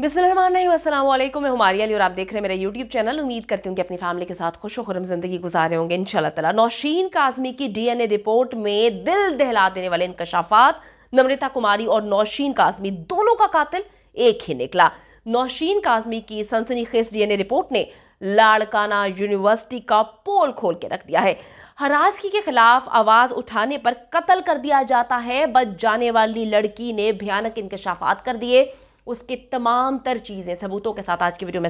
बिस्मिल्लाहिर्रहमानिर्रहीम, अस्सलाम वालेकुम। मैं हुमारी अली और आप देख रहे हैं मेरा यूट्यूब चैनल। उम्मीद करती हूँ कि अपनी फैमिली के साथ खुश खुर्रम जिंदगी गुजार रहे होंगे इंशाल्लाह ताला। नौशीन काज़मी की डीएनए रिपोर्ट में दिल दहला देने वाले इंकशाफात। नम्रता कुमारी और नौशीन काज़मी दोनों का कातिल एक ही निकला। नौशीन काज़मी की सनसनीखेज डीएनए रिपोर्ट ने लाड़काना यूनिवर्सिटी का पोल खोल के रख दिया है। हरासगी के खिलाफ आवाज उठाने पर कत्ल कर दिया जाता है। बच जाने वाली लड़की ने भयानक इंकशाफात कर दिए। उसके तमाम तर चीज़ें सबूतों के साथ आज की वीडियो में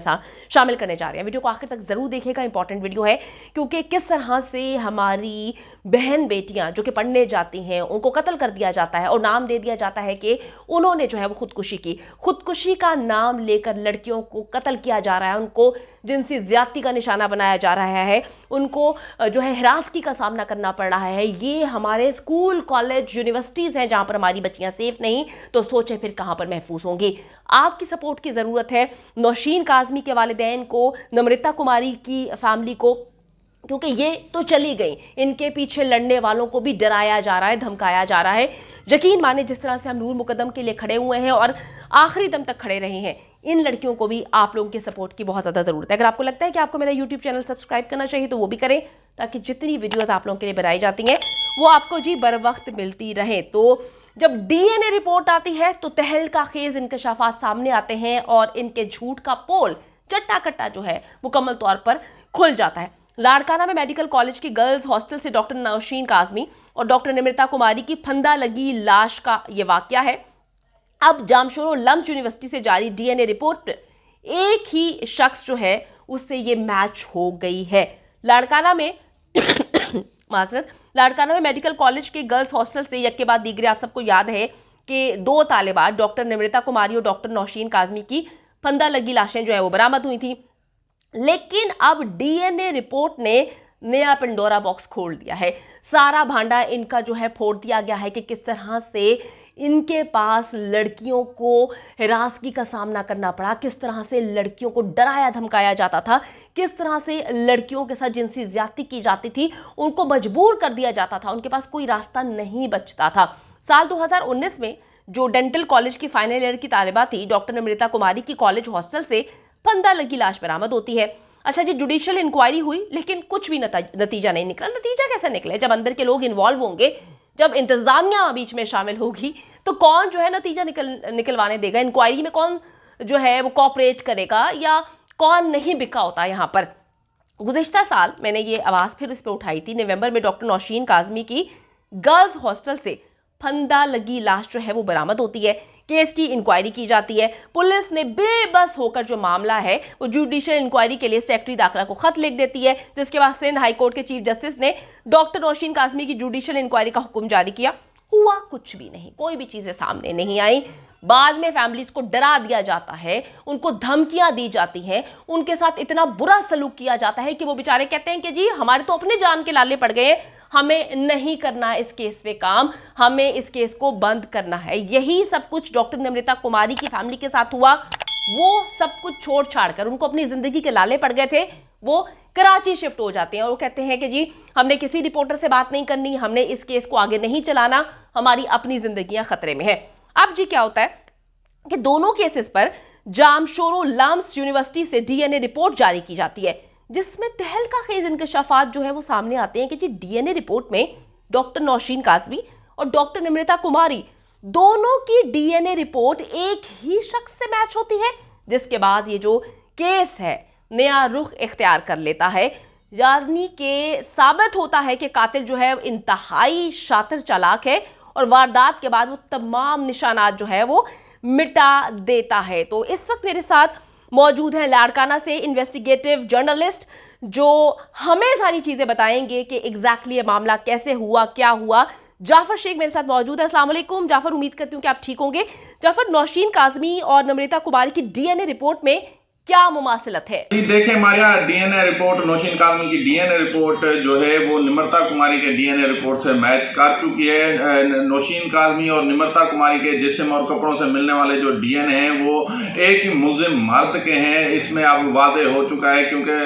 शामिल करने जा रहे हैं। वीडियो को आखिर तक ज़रूर देखिएगा, इंपॉर्टेंट वीडियो है, क्योंकि किस तरह से हमारी बहन बेटियां जो कि पढ़ने जाती हैं उनको कत्ल कर दिया जाता है और नाम दे दिया जाता है कि उन्होंने जो है वो खुदकुशी की। खुदकुशी का नाम लेकर लड़कियों को कत्ल किया जा रहा है, उनको जिनसी ज्यादती का निशाना बनाया जा रहा है, उनको जो है हिरासगी का सामना करना पड़ रहा है। ये हमारे स्कूल, कॉलेज, यूनिवर्सिटीज़ हैं जहाँ पर हमारी बच्चियाँ सेफ नहीं, तो सोचें फिर कहाँ पर महफूज होंगी। आपकी सपोर्ट की ज़रूरत है नौशीन काज़मी के वालिदैन को, नम्रता कुमारी की फैमिली को, क्योंकि ये तो चली गई, इनके पीछे लड़ने वालों को भी डराया जा रहा है, धमकाया जा रहा है। यकीन माने जिस तरह से हम नूर मुकद्दम के लिए खड़े हुए हैं और आखिरी दम तक खड़े रहे हैं, इन लड़कियों को भी आप लोगों के सपोर्ट की बहुत ज़्यादा ज़रूरत है। अगर आपको लगता है कि आपको मेरा यूट्यूब चैनल सब्सक्राइब करना चाहिए तो वो भी करें, ताकि जितनी वीडियोज़ आप लोगों के लिए बनाई जाती हैं वो आपको जी बर वक्त मिलती रहे। तो जब डीएनए रिपोर्ट आती है तो तहलका खेज इंकशाफात सामने आते हैं और इनके झूठ का पोल चट्टा कट्टा जो है मुकम्मल तौर पर खुल जाता है। लाड़काना में मेडिकल कॉलेज की गर्ल्स हॉस्टल से डॉक्टर नौशीन काज़मी और डॉक्टर नम्रता कुमारी की फंदा लगी लाश का यह वाकया है। अब जामशोरो लम्स यूनिवर्सिटी से जारी डीएनए रिपोर्ट एक ही शख्स जो है उससे ये मैच हो गई है। लाड़काना में माजरत लाड़काना में मेडिकल कॉलेज के गर्ल्स हॉस्टल से यक के बाद दीगरे, आप सबको याद है कि 2 तालिबात डॉक्टर नम्रता कुमारी और डॉक्टर नौशीन काज़मी की फंदा लगी लाशें जो है वो बरामद हुई थी। लेकिन अब डीएनए रिपोर्ट ने नया पिंडोरा बॉक्स खोल दिया है। सारा भांडा इनका जो है फोड़ दिया गया है कि किस तरह से इनके पास लड़कियों को हिरासगी का सामना करना पड़ा, किस तरह से लड़कियों को डराया धमकाया जाता था, किस तरह से लड़कियों के साथ जिनसी ज्यादती की जाती थी, उनको मजबूर कर दिया जाता था, उनके पास कोई रास्ता नहीं बचता था। साल 2019 में जो डेंटल कॉलेज की फाइनल ईयर की तालिबा थी, डॉक्टर नम्रता कुमारी की कॉलेज हॉस्टल से फंदा लगी लाश बरामद होती है। अच्छा जी, जुडिशियल इंक्वायरी हुई लेकिन कुछ भी नतीजा नहीं निकला। नतीजा कैसे निकले? जब अंदर के लोग इन्वॉल्व होंगे, जब इंतजामिया बीच में शामिल होगी, तो कौन जो है नतीजा निकलवाने देगा? इंक्वायरी में कौन जो है वो कॉपरेट करेगा या कौन नहीं बिका होता यहाँ पर? गुज़िश्ता साल मैंने ये आवाज़ फिर उस पर उठाई थी। नवंबर में डॉक्टर नौशीन काज़मी की गर्ल्स हॉस्टल से फंदा लगी लाश जो है वो बरामद होती है। केस की इंक्वायरी की जाती है। पुलिस ने बेबस होकर जो मामला है वो जुडिशियल इंक्वायरी के लिए सेक्रेटरी दाखिला को खत लिख देती है, जिसके बाद सिंध हाई कोर्ट के चीफ जस्टिस ने डॉक्टर नौशीन काज़मी की जुडिशियल इंक्वायरी का हुक्म जारी किया। हुआ कुछ भी नहीं, कोई भी चीजें सामने नहीं आई। बाद में फैमिलीज को डरा दिया जाता है, उनको धमकियां दी जाती हैं, उनके साथ इतना बुरा सलूक किया जाता है कि वो बेचारे कहते हैं कि जी हमारे तो अपने जान के लाले पड़ गए, हमें नहीं करना इस केस पे काम, हमें इस केस को बंद करना है। यही सब कुछ डॉक्टर नम्रता कुमारी की फैमिली के साथ हुआ। वो सब कुछ छोड़ छाड़ कर, उनको अपनी जिंदगी के लाले पड़ गए थे, वो कराची शिफ्ट हो जाते हैं और वो कहते हैं कि जी हमने किसी रिपोर्टर से बात नहीं करनी, हमने इस केस को आगे नहीं चलाना, हमारी अपनी जिंदगियां खतरे में है। अब जी क्या होता है कि दोनों केसेस पर जामशोरो लम्स यूनिवर्सिटी से डीएनए रिपोर्ट जारी की जाती है, जिसमें तहलका खेज इंकशाफात जो है वो सामने आते हैं कि जी डीएनए रिपोर्ट में डॉक्टर नौशीन काज़मी और डॉक्टर नम्रता कुमारी दोनों की डीएनए रिपोर्ट एक ही शख्स से मैच होती है, जिसके बाद ये जो केस है नया रुख इख्तियार कर लेता है। यानी कि साबित होता है कि कातिल जो है इंतहाई शातिर चालाक है और वारदात के बाद वो तमाम निशानात जो है वो मिटा देता है। तो इस वक्त मेरे साथ मौजूद है लाड़काना से इन्वेस्टिगेटिव जर्नलिस्ट, जो हमें सारी चीजें बताएंगे कि एग्जैक्टली ये मामला कैसे हुआ, क्या हुआ। जाफर शेख मेरे साथ मौजूद है। अस्सलाम वालेकुम जाफर, उम्मीद करती हूँ कि आप ठीक होंगे। जाफर, नौशीन काज़मी और नम्रता कुमारी की डीएनए रिपोर्ट में क्या मुमासिलत है? जी देखिए, हमारे यहाँ डीएनए रिपोर्ट, नौशीन काजमी की डीएनए रिपोर्ट जो है वो निम्रता कुमारी के डीएनए रिपोर्ट से मैच कर चुकी है। नौशीन काजमी और निम्रता कुमारी के जिस्म और कपड़ों से मिलने वाले जो डीएनए हैं वो एक ही मुल्जिम मर्द के हैं। इसमें अब वाज़ेह हो चुका है, क्योंकि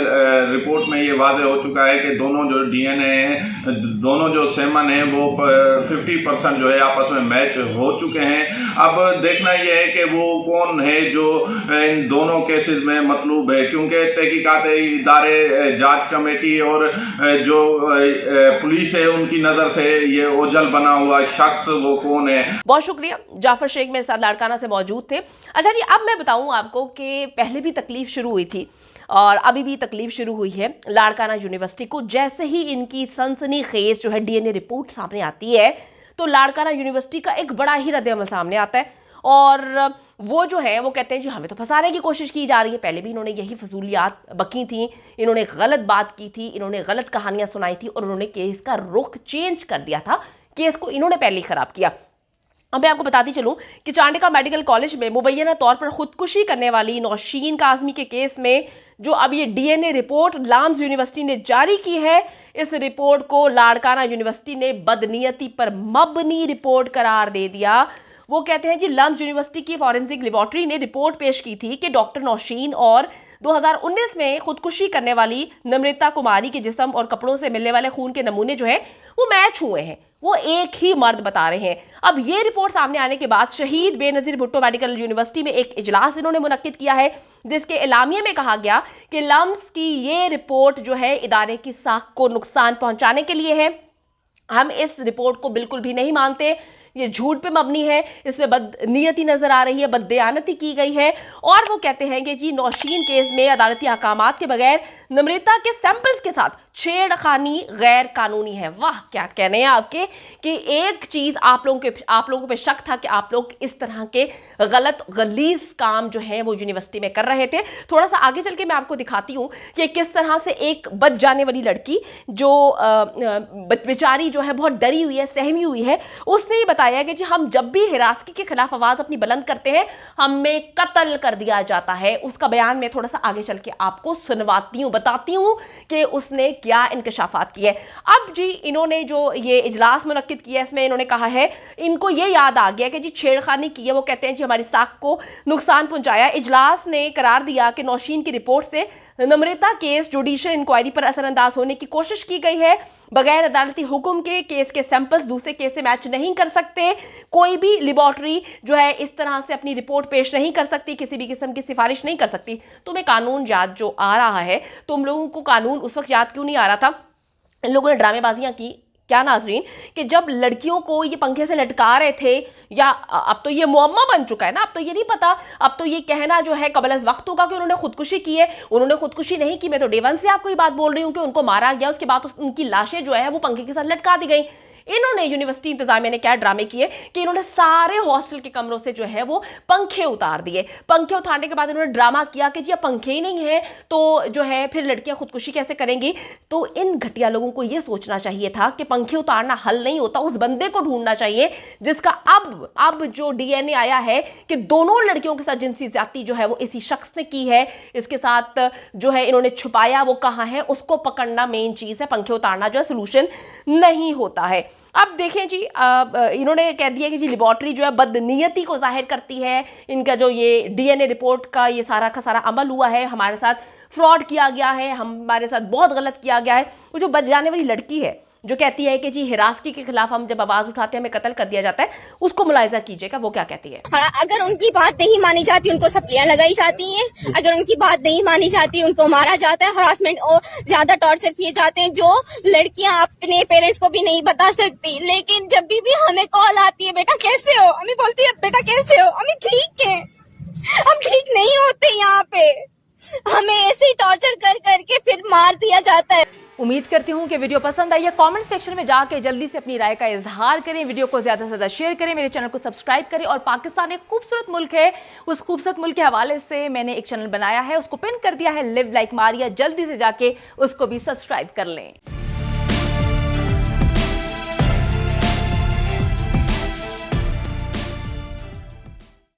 रिपोर्ट में ये वाज़ेह हो चुका है कि दोनों जो डीएनए हैं, दोनों जो सेमन हैं वो 50% जो है आपस में मैच हो चुके हैं। अब देखना यह है कि वो कौन है जो इन दोनों केसेस में मतलूब है, क्योंकि तहकीकात इदारे, जांच कमेटी और जो पुलिस है उनकी नजर से ये ओझल बना हुआ शख्स वो कौन है। बहुत शुक्रिया। जाफर शेख मेरे साथ लाड़काना से मौजूद थे। अच्छा जी, अब मैं बताऊं आपको कि पहले भी तकलीफ शुरू हुई थी और अभी भी तकलीफ शुरू हुई है लाड़काना यूनिवर्सिटी को। जैसे ही इनकी सनसनीखेज जो है डीएनए रिपोर्ट सामने आती है तो लाड़काना यूनिवर्सिटी का एक बड़ा ही रद्द अमल सामने आता है और वो जो है वो कहते हैं जी हमें तो फंसाने की कोशिश की जा रही है। पहले भी इन्होंने यही फजूलियात बकी थी, इन्होंने गलत बात की थी, इन्होंने गलत कहानियां सुनाई थी और उन्होंने केस का रुख चेंज कर दिया था। केस को इन्होंने पहले ही खराब किया। अब मैं आपको बताती चलूं कि चांडिका मेडिकल कॉलेज में मुबैना तौर पर खुदकुशी करने वाली नौशीन काजमी के केस में जो अब ये डीएनए रिपोर्ट लाम्स यूनिवर्सिटी ने जारी की है, इस रिपोर्ट को लाड़काना यूनिवर्सिटी ने बदनीयती पर मबनी रिपोर्ट करार दे दिया। वो कहते हैं जी लम्स यूनिवर्सिटी की फॉरेंसिक लेबोरेटरी ने रिपोर्ट पेश की थी कि डॉक्टर नौशीन और 2019 में खुदकुशी करने वाली निम्रता कुमारी के जिस्म और कपड़ों से मिलने वाले खून के नमूने जो है वो मैच हुए हैं, वो एक ही मर्द बता रहे हैं। अब ये रिपोर्ट सामने आने के बाद शहीद बेनजीर भुट्टो मेडिकल यूनिवर्सिटी में एक इजलास इन्होंने मुनक्किद किया है, जिसके एलामिये में कहा गया कि लम्स की ये रिपोर्ट जो है इदारे की साख को नुकसान पहुंचाने के लिए है। हम इस रिपोर्ट को बिल्कुल भी नहीं मानते, ये झूठ पे मबनी है, इसमें बदनीयती नजर आ रही है, बददयानती की गई है। और वो कहते हैं कि जी नौशीन केस में अदालती अहकामात के बगैर निम्रता के सैंपल्स के साथ छेड़खानी गैर कानूनी है। वाह, क्या कहने हैं आपके कि एक चीज आप लोगों पे शक था कि आप लोग इस तरह के गलत गलीज काम जो है वो यूनिवर्सिटी में कर रहे थे। थोड़ा सा आगे चल के मैं आपको दिखाती हूँ कि किस तरह से एक बच जाने वाली लड़की जो बेचारी जो है बहुत डरी हुई है, सहमी हुई है, उसने ये बताया कि जी हम जब भी हिरासगी के खिलाफ आवाज अपनी बुलंद करते हैं हमें कत्ल कर दिया जाता है। उसका बयान मैं थोड़ा सा आगे चल के आपको सुनवाती हूँ, बताती हूँ कि उसने क्या इंकशाफात किए। अब जी इन्होंने जो ये इजलास मुनक्किद किया इसमें इन्होंने कहा है, इनको ये याद आ गया कि जी छेड़खानी की है, वो कहते हैं जी हमारी साख को नुकसान पहुंचाया। इजलास ने करार दिया कि नौशीन की रिपोर्ट से निम्रता केस जुडिशियल इंक्वायरी पर असरअंदाज होने की कोशिश की गई है। बगैर अदालती हुक्म के केस के सैंपल्स दूसरे केस से मैच नहीं कर सकते। कोई भी लेबोरेटरी जो है इस तरह से अपनी रिपोर्ट पेश नहीं कर सकती, किसी भी किस्म की सिफारिश नहीं कर सकती। तुम्हें कानून याद जो आ रहा है, तुम लोगों को कानून उस वक्त याद क्यों नहीं आ रहा था? इन लोगों ने ड्रामेबाजियां की क्या नाजरीन, कि जब लड़कियों को ये पंखे से लटका रहे थे, या अब तो ये मुअम्मा बन चुका है ना, अब तो ये नहीं पता, अब तो ये कहना जो है कबल अज़ वक्त होगा कि उन्होंने खुदकुशी की है। उन्होंने खुदकुशी नहीं की, मैं तो डे वन से आपको ये बात बोल रही हूँ कि उनको मारा गया, उसके बाद उनकी लाशें जो है वो पंखे के साथ लटका दी गई। इन्होंने यूनिवर्सिटी इंतजामिया ने क्या ड्रामे किए कि इन्होंने सारे हॉस्टल के कमरों से जो है वो पंखे उतार दिए। पंखे उतारने के बाद इन्होंने ड्रामा किया कि जी अब पंखे ही नहीं है तो जो है फिर लड़कियां खुदकुशी कैसे करेंगी। तो इन घटिया लोगों को ये सोचना चाहिए था कि पंखे उतारना हल नहीं होता, उस बंदे को ढूंढना चाहिए जिसका अब जो डीएनए आया है कि दोनों लड़कियों के साथ जिनसी ज्यादती जो है वो इसी शख्स ने की है, इसके साथ जो है इन्होंने छुपाया वो कहाँ है, उसको पकड़ना मेन चीज है। पंखे उतारना जो है सोल्यूशन नहीं होता है। अब देखें जी इन्होंने कह दिया कि जी लेबोरेटरी जो है बदनीयती को जाहिर करती है। इनका जो ये डीएनए रिपोर्ट का ये सारा का सारा अमल हुआ है, हमारे साथ फ्रॉड किया गया है, हमारे साथ बहुत गलत किया गया है। वो जो बच जाने वाली लड़की है जो कहती है कि जी हिरासगी के खिलाफ हम जब आवाज उठाते हैं हमें कत्ल कर दिया जाता है, उसको मुलायजा कीजिएगा वो क्या कहती है। अगर उनकी बात नहीं मानी जाती उनको सप्लियां लगाई जाती हैं, अगर उनकी बात नहीं मानी जाती उनको मारा जाता है, हरासमेंट और ज्यादा टॉर्चर किए जाते हैं जो लड़कियां अपने पेरेंट्स को भी नहीं बता सकती। लेकिन जब भी हमें कॉल आती है बेटा कैसे हो, हमें बोलती है बेटा कैसे हो, हमें ठीक है, हम ठीक नहीं होते, यहाँ पे हमें ऐसे ही टॉर्चर कर करके फिर मार दिया जाता है। उम्मीद करती हूँ कि वीडियो पसंद आई है। कमेंट सेक्शन में जाके जल्दी से अपनी राय का इजहार करें, वीडियो को ज्यादा से ज्यादा शेयर करें, मेरे चैनल को सब्सक्राइब करें। और पाकिस्तान एक खूबसूरत मुल्क है, उस खूबसूरत मुल्क के हवाले से मैंने एक चैनल बनाया है, उसको पिन कर दिया है, लिव लाइक मारिया, जल्दी से जाके उसको भी सब्सक्राइब कर लें।